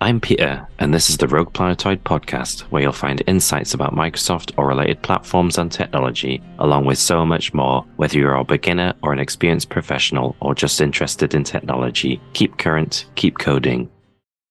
I'm Peter, and this is the Rogue Planetoid podcast, where you'll find insights about Microsoft or related platforms and technology, along with so much more. Whether you're a beginner or an experienced professional or just interested in technology, keep current, keep coding.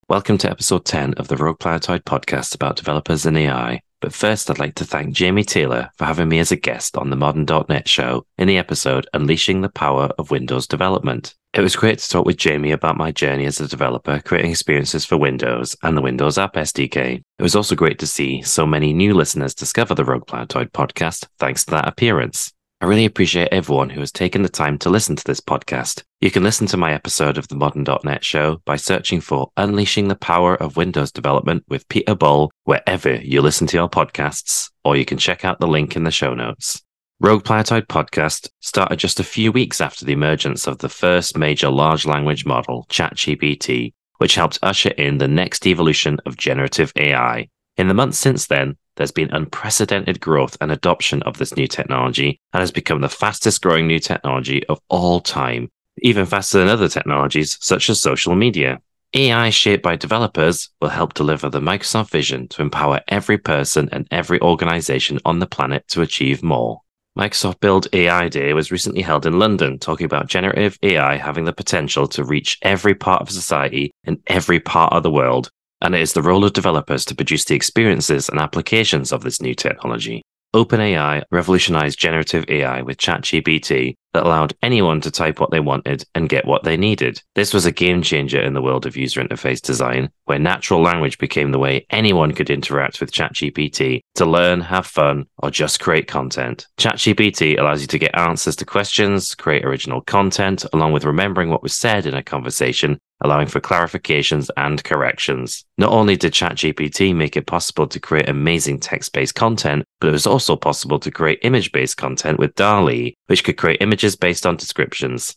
Welcome to episode 10 of the Rogue Planetoid podcast about developers and AI. But first, I'd like to thank Jamie Taylor for having me as a guest on the Modern.NET show in the episode Unleashing the Power of Windows Development. It was great to talk with Jamie about my journey as a developer creating experiences for Windows and the Windows App SDK. It was also great to see so many new listeners discover the Rogue Planetoid podcast thanks to that appearance. I really appreciate everyone who has taken the time to listen to this podcast. You can listen to my episode of the Modern.NET show by searching for Unleashing the Power of Windows Development with Peter Bull wherever you listen to your podcasts, or you can check out the link in the show notes. Rogue Planetoid podcast started just a few weeks after the emergence of the first major large language model, ChatGPT, which helped usher in the next evolution of generative AI. In the months since then, there's been unprecedented growth and adoption of this new technology and has become the fastest growing new technology of all time, even faster than other technologies such as social media. AI shaped by developers will help deliver the Microsoft vision to empower every person and every organization on the planet to achieve more. Microsoft Build AI Day was recently held in London, talking about generative AI having the potential to reach every part of society in every part of the world, and it is the role of developers to produce the experiences and applications of this new technology. OpenAI revolutionized generative AI with ChatGPT that allowed anyone to type what they wanted and get what they needed. This was a game changer in the world of user interface design, where natural language became the way anyone could interact with ChatGPT to learn, have fun, or just create content. ChatGPT allows you to get answers to questions, create original content, along with remembering what was said in a conversation, allowing for clarifications and corrections. Not only did ChatGPT make it possible to create amazing text-based content, but it was also possible to create image-based content with DALL-E, which could create images based on descriptions.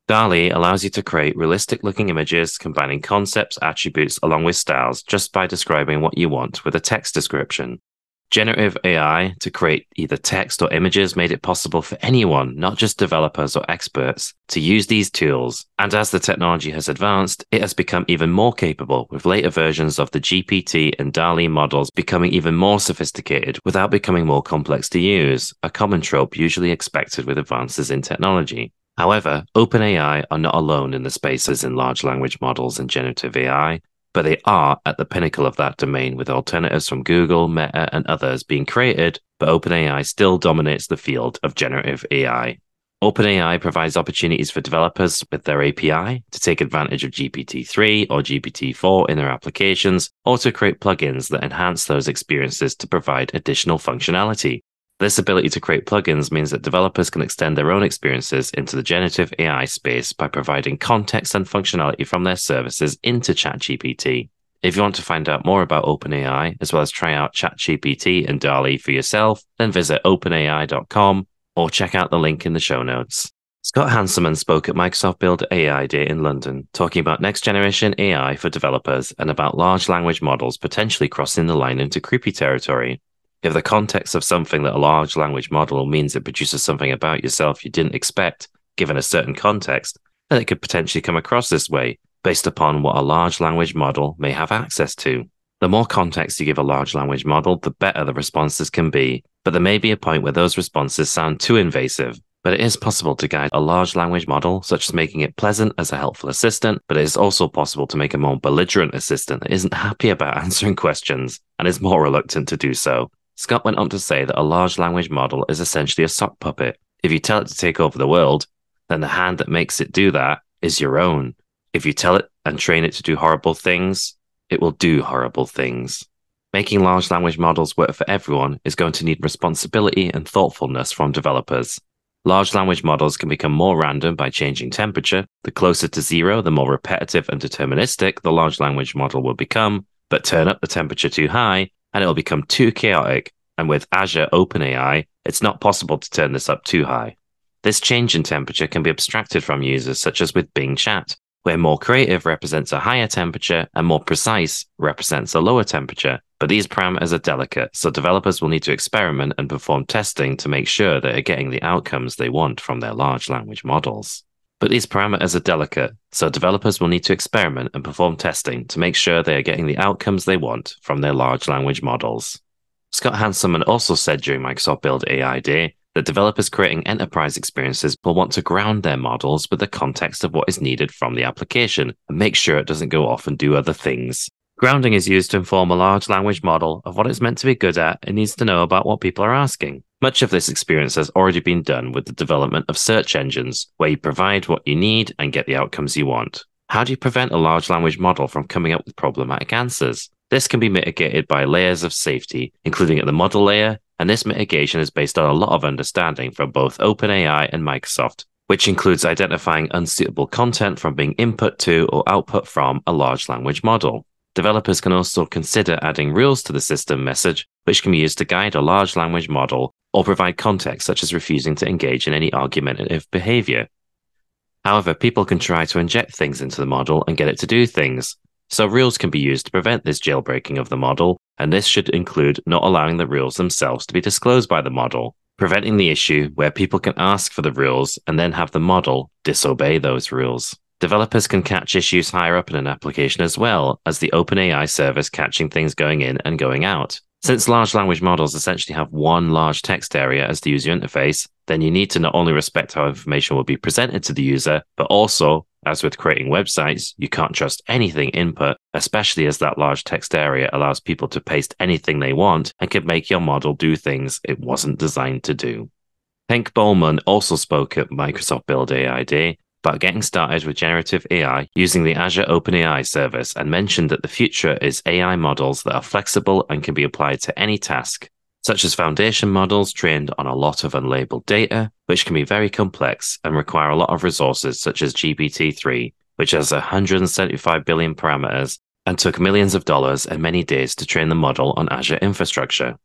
DALL-E allows you to create realistic-looking images, combining concepts, attributes, along with styles, just by describing what you want with a text description. Generative AI to create either text or images made it possible for anyone, not just developers or experts, to use these tools. And as the technology has advanced, it has become even more capable, with later versions of the GPT and DALL-E models becoming even more sophisticated without becoming more complex to use, a common trope usually expected with advances in technology. However, OpenAI are not alone in the spaces in large language models and generative AI, but they are at the pinnacle of that domain, with alternatives from Google, Meta, and others being created, but OpenAI still dominates the field of generative AI. OpenAI provides opportunities for developers with their API to take advantage of GPT-3 or GPT-4 in their applications, or to create plugins that enhance those experiences to provide additional functionality. This ability to create plugins means that developers can extend their own experiences into the generative AI space by providing context and functionality from their services into ChatGPT. If you want to find out more about OpenAI, as well as try out ChatGPT and DALL-E for yourself, then visit openai.com or check out the link in the show notes. Scott Hanselman spoke at Microsoft Build AI Day in London, talking about next-generation AI for developers and about large language models potentially crossing the line into creepy territory. If the context of something that a large language model means it produces something about yourself you didn't expect, given a certain context, then it could potentially come across this way, based upon what a large language model may have access to. The more context you give a large language model, the better the responses can be, but there may be a point where those responses sound too invasive. But it is possible to guide a large language model, such as making it pleasant as a helpful assistant, but it is also possible to make a more belligerent assistant that isn't happy about answering questions and is more reluctant to do so. Scott went on to say that a large language model is essentially a sock puppet. If you tell it to take over the world, then the hand that makes it do that is your own. If you tell it and train it to do horrible things, it will do horrible things. Making large language models work for everyone is going to need responsibility and thoughtfulness from developers. Large language models can become more random by changing temperature. The closer to zero, the more repetitive and deterministic the large language model will become, but turn up the temperature too high, and it will become too chaotic, and with Azure OpenAI, it's not possible to turn this up too high. This change in temperature can be abstracted from users, such as with Bing Chat, where more creative represents a higher temperature and more precise represents a lower temperature. But these parameters are delicate, so developers will need to experiment and perform testing to make sure they are getting the outcomes they want from their large language models. But these parameters are delicate, so developers will need to experiment and perform testing to make sure they are getting the outcomes they want from their large language models. Scott Hanselman also said during Microsoft Build AI Day that developers creating enterprise experiences will want to ground their models with the context of what is needed from the application and make sure it doesn't go off and do other things. Grounding is used to inform a large language model of what it's meant to be good at and needs to know about what people are asking. Much of this experience has already been done with the development of search engines, where you provide what you need and get the outcomes you want. How do you prevent a large language model from coming up with problematic answers? This can be mitigated by layers of safety, including at the model layer, and this mitigation is based on a lot of understanding from both OpenAI and Microsoft, which includes identifying unsuitable content from being input to or output from a large language model. Developers can also consider adding rules to the system message, which can be used to guide a large language model or provide context such as refusing to engage in any argumentative behavior. However, people can try to inject things into the model and get it to do things. So rules can be used to prevent this jailbreaking of the model, and this should include not allowing the rules themselves to be disclosed by the model, preventing the issue where people can ask for the rules and then have the model disobey those rules. Developers can catch issues higher up in an application as well as the OpenAI service catching things going in and going out. Since large language models essentially have one large text area as the user interface, then you need to not only respect how information will be presented to the user, but also, as with creating websites, you can't trust anything input, especially as that large text area allows people to paste anything they want and can make your model do things it wasn't designed to do. Henk Bowman also spoke at Microsoft Build AI Day about getting started with generative AI using the Azure OpenAI service and mentioned that the future is AI models that are flexible and can be applied to any task, such as foundation models trained on a lot of unlabeled data, which can be very complex and require a lot of resources such as GPT-3, which has 175 billion parameters and took millions of dollars and many days to train the model on Azure infrastructure.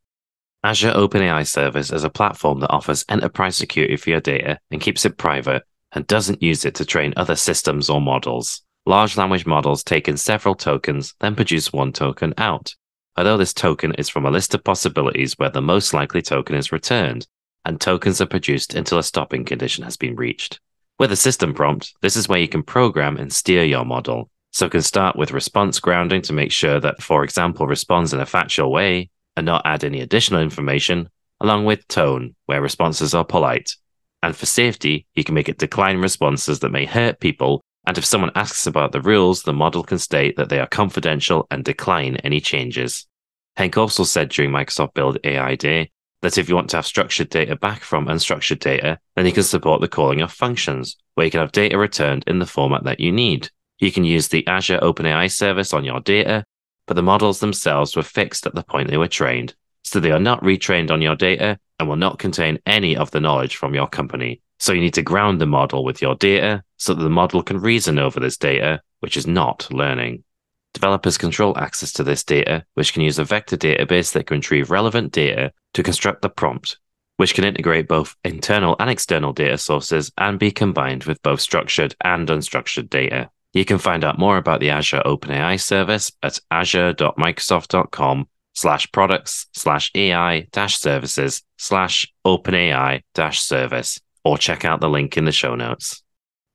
Azure OpenAI service is a platform that offers enterprise security for your data and keeps it private, and doesn't use it to train other systems or models. Large language models take in several tokens, then produce one token out, although this token is from a list of possibilities where the most likely token is returned, and tokens are produced until a stopping condition has been reached. With a system prompt, this is where you can program and steer your model. So it can start with response grounding to make sure that, for example, responds in a factual way and not add any additional information, along with tone, where responses are polite. And for safety, you can make it decline responses that may hurt people, and if someone asks about the rules, the model can state that they are confidential and decline any changes. Henk also said during Microsoft Build AI Day that if you want to have structured data back from unstructured data, then you can support the calling of functions, where you can have data returned in the format that you need. You can use the Azure OpenAI service on your data, but the models themselves were fixed at the point they were trained, so they are not retrained on your data and will not contain any of the knowledge from your company. So you need to ground the model with your data so that the model can reason over this data, which is not learning. Developers control access to this data, which can use a vector database that can retrieve relevant data to construct the prompt, which can integrate both internal and external data sources and be combined with both structured and unstructured data. You can find out more about the Azure OpenAI service at azure.microsoft.com/products/AI-services/OpenAI-service, or check out the link in the show notes.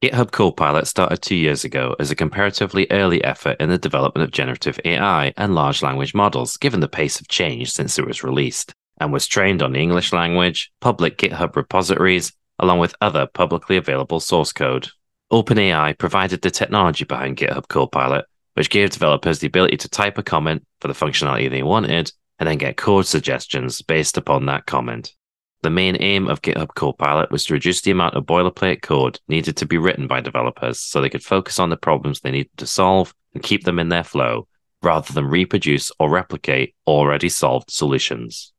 GitHub Copilot started 2 years ago as a comparatively early effort in the development of generative AI and large language models, given the pace of change since it was released, and was trained on the English language, public GitHub repositories, along with other publicly available source code. OpenAI provided the technology behind GitHub Copilot, which gave developers the ability to type a comment for the functionality they wanted, and then get code suggestions based upon that comment. The main aim of GitHub Copilot was to reduce the amount of boilerplate code needed to be written by developers so they could focus on the problems they needed to solve and keep them in their flow, rather than reproduce or replicate already solved solutions.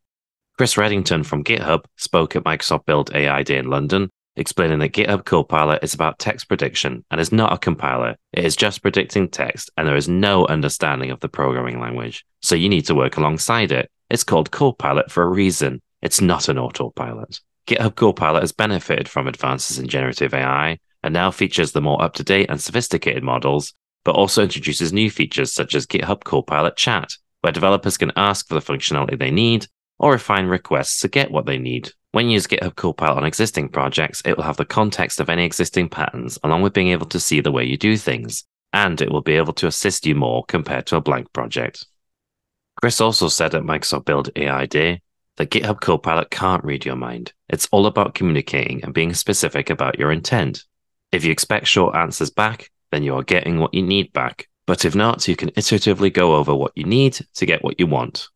Chris Reddington from GitHub spoke at Microsoft Build AI Day in London, explaining that GitHub Copilot is about text prediction and is not a compiler. It is just predicting text, and there is no understanding of the programming language, so you need to work alongside it. It's called Copilot for a reason. It's not an autopilot. GitHub Copilot has benefited from advances in generative AI and now features the more up-to-date and sophisticated models, but also introduces new features such as GitHub Copilot Chat, where developers can ask for the functionality they need or refine requests to get what they need. When you use GitHub Copilot on existing projects, it will have the context of any existing patterns, along with being able to see the way you do things, and it will be able to assist you more compared to a blank project. Chris also said at Microsoft Build AI Day that GitHub Copilot can't read your mind. It's all about communicating and being specific about your intent. If you expect short answers back, then you are getting what you need back. But if not, you can iteratively go over what you need to get what you want.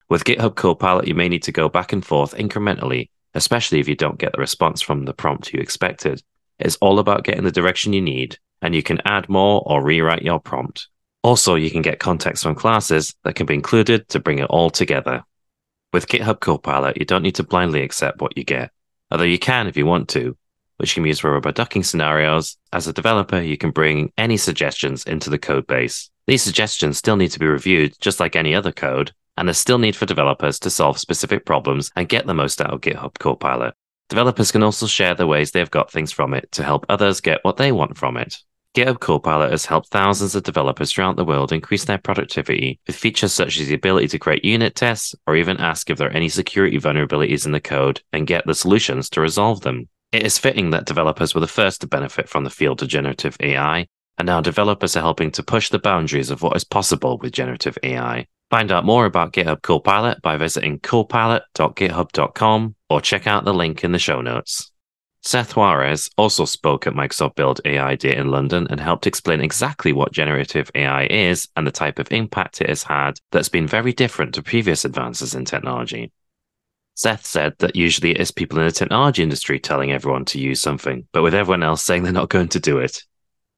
With GitHub Copilot, you may need to go back and forth incrementally, especially if you don't get the response from the prompt you expected. It's all about getting the direction you need, and you can add more or rewrite your prompt. Also, you can get context from classes that can be included to bring it all together. With GitHub Copilot, you don't need to blindly accept what you get, although you can if you want to, which can be used for rubber ducking scenarios. As a developer, you can bring any suggestions into the code base. These suggestions still need to be reviewed just like any other code, and there's still need for developers to solve specific problems and get the most out of GitHub Copilot. Developers can also share the ways they've got things from it to help others get what they want from it. GitHub Copilot has helped thousands of developers throughout the world increase their productivity with features such as the ability to create unit tests or even ask if there are any security vulnerabilities in the code and get the solutions to resolve them. It is fitting that developers were the first to benefit from the field of generative AI, and now developers are helping to push the boundaries of what is possible with generative AI. Find out more about GitHub Copilot by visiting copilot.github.com or check out the link in the show notes. Seth Juarez also spoke at Microsoft Build AI Day in London and helped explain exactly what generative AI is and the type of impact it has had that's been very different to previous advances in technology. Seth said that usually it is people in the technology industry telling everyone to use something, but with everyone else saying they're not going to do it.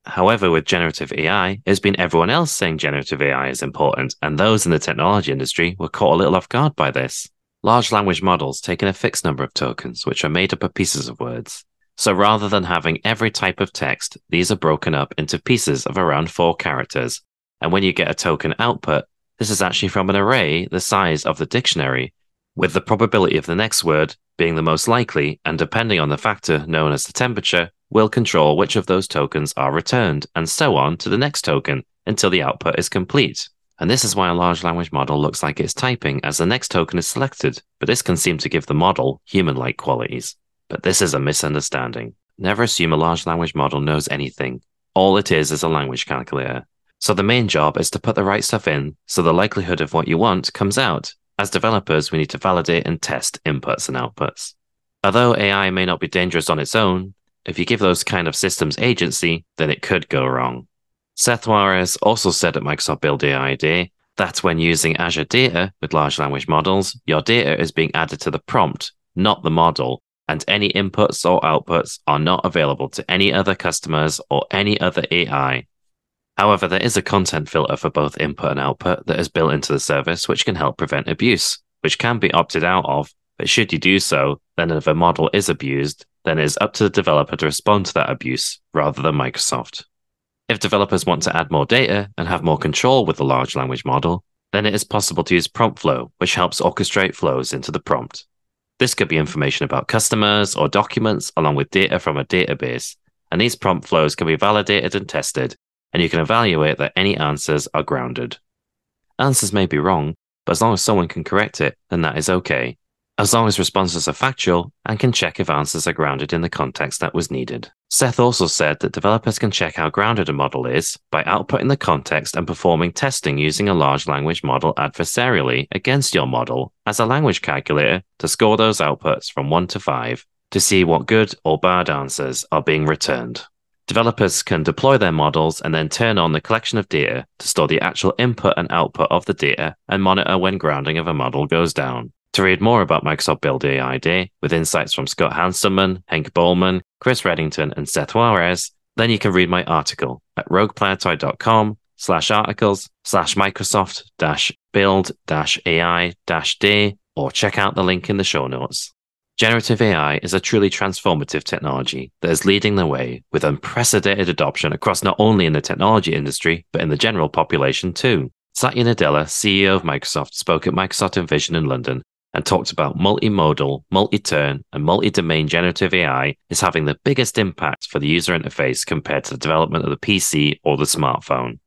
However, with generative AI, it's been everyone else saying generative AI is important, and those in the technology industry were caught a little off guard by this. Large language models take in a fixed number of tokens, which are made up of pieces of words. So rather than having every type of text, these are broken up into pieces of around 4 characters. And when you get a token output, this is actually from an array the size of the dictionary, with the probability of the next word being the most likely, and depending on the factor known as the temperature, will control which of those tokens are returned, and so on to the next token until the output is complete. And this is why a large language model looks like it's typing as the next token is selected, but this can seem to give the model human-like qualities. But this is a misunderstanding. Never assume a large language model knows anything. All it is a language calculator. So the main job is to put the right stuff in so the likelihood of what you want comes out. As developers, we need to validate and test inputs and outputs. Although AI may not be dangerous on its own, if you give those kind of systems agency, then it could go wrong. Seth Juarez also said at Microsoft Build AI Day that when using Azure data with large language models, your data is being added to the prompt, not the model, and any inputs or outputs are not available to any other customers or any other AI. However, there is a content filter for both input and output that is built into the service, which can help prevent abuse, which can be opted out of, but should you do so, then if a model is abused, then it is up to the developer to respond to that abuse rather than Microsoft. If developers want to add more data and have more control with the large language model, then it is possible to use prompt flow, which helps orchestrate flows into the prompt. This could be information about customers or documents along with data from a database, and these prompt flows can be validated and tested, and you can evaluate that any answers are grounded. Answers may be wrong, but as long as someone can correct it, then that is okay, as long as responses are factual and can check if answers are grounded in the context that was needed. Seth also said that developers can check how grounded a model is by outputting the context and performing testing using a large language model adversarially against your model as a language calculator to score those outputs from 1 to 5 to see what good or bad answers are being returned. Developers can deploy their models and then turn on the collection of data to store the actual input and output of the data and monitor when grounding of a model goes down. To read more about Microsoft Build AI Day, with insights from Scott Hanselman, Henk Bowman, Chris Reddington, and Seth Juarez, then you can read my article at rogueplanetoid.com/articles/Microsoft-build-AI-day, or check out the link in the show notes. Generative AI is a truly transformative technology that is leading the way with unprecedented adoption across not only in the technology industry, but in the general population too. Satya Nadella, CEO of Microsoft, spoke at Microsoft Envision in London and talked about multimodal, multi-turn, and multi-domain generative AI is having the biggest impact for the user interface compared to the development of the PC or the smartphone.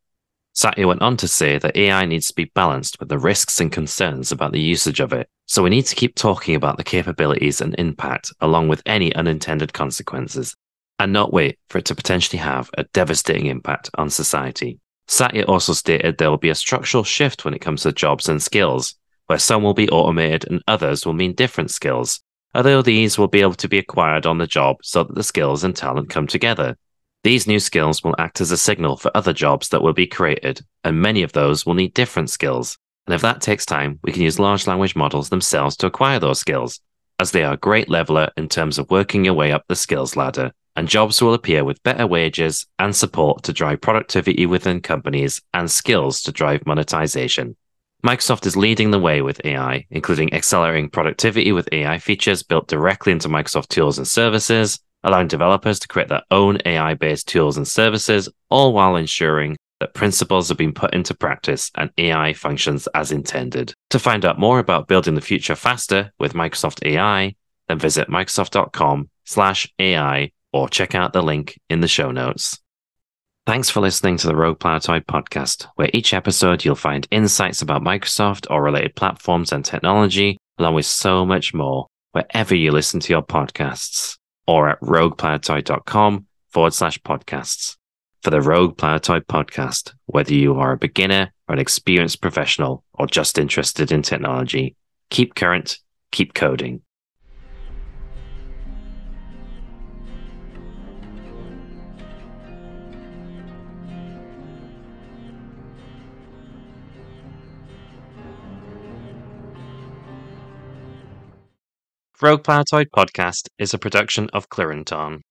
Satya went on to say that AI needs to be balanced with the risks and concerns about the usage of it, so we need to keep talking about the capabilities and impact along with any unintended consequences, and not wait for it to potentially have a devastating impact on society. Satya also stated there will be a structural shift when it comes to jobs and skills, where some will be automated and others will mean different skills, although these will be able to be acquired on the job so that the skills and talent come together. These new skills will act as a signal for other jobs that will be created, and many of those will need different skills. And if that takes time, we can use large language models themselves to acquire those skills, as they are a great leveler in terms of working your way up the skills ladder, and jobs will appear with better wages and support to drive productivity within companies and skills to drive monetization. Microsoft is leading the way with AI, including accelerating productivity with AI features built directly into Microsoft tools and services, allowing developers to create their own AI-based tools and services, all while ensuring that principles have been put into practice and AI functions as intended. To find out more about building the future faster with Microsoft AI, then visit microsoft.com/AI or check out the link in the show notes. Thanks for listening to the Rogue Planetoid podcast, where each episode you'll find insights about Microsoft or related platforms and technology, along with so much more, wherever you listen to your podcasts, or at rogueplanetoid.com/podcasts. For the Rogue Planetoid podcast, whether you are a beginner or an experienced professional or just interested in technology, keep current, keep coding. Rogue Planetoid podcast is a production of Clarinton.